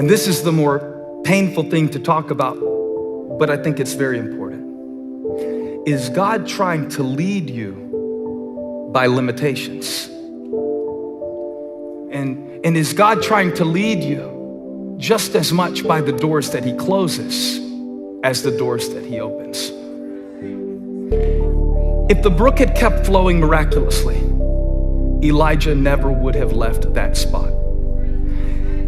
And this is the more painful thing to talk about, but I think it's very important. Is God trying to lead you by limitations? And is God trying to lead you just as much by the doors that he closes as the doors that he opens? If the brook had kept flowing miraculously, Elijah never would have left that spot.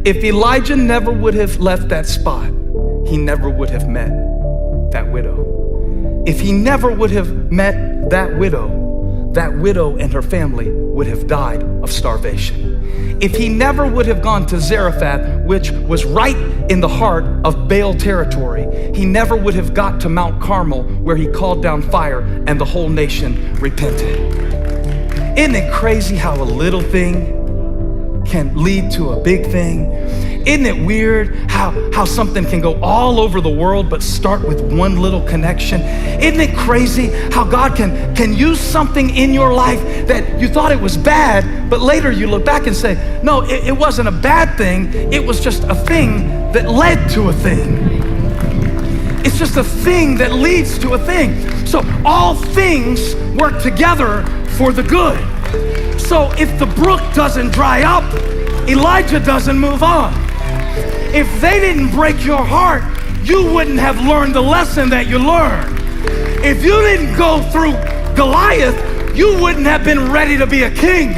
If Elijah never would have left that spot, he never would have met that widow. If he never would have met that widow and her family would have died of starvation. If he never would have gone to Zarephath, which was right in the heart of Baal territory, he never would have got to Mount Carmel, where he called down fire and the whole nation repented. Isn't it crazy how a little thing can lead to a big thing? Isn't it weird how something can go all over the world but start with one little connection? Isn't it crazy how God can use something in your life that you thought it was bad, but later you look back and say, no, it wasn't a bad thing. It was just a thing that led to a thing. It's just a thing that leads to a thing. So all things work together for the good. So if the brook doesn't dry up, Elijah doesn't move on. If they didn't break your heart, you wouldn't have learned the lesson that you learned. If you didn't go through Goliath, you wouldn't have been ready to be a king.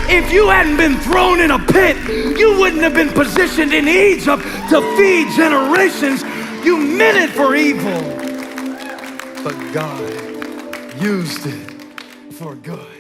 If you hadn't been thrown in a pit, you wouldn't have been positioned in Egypt to feed generations. You meant it for evil, but God used it for good.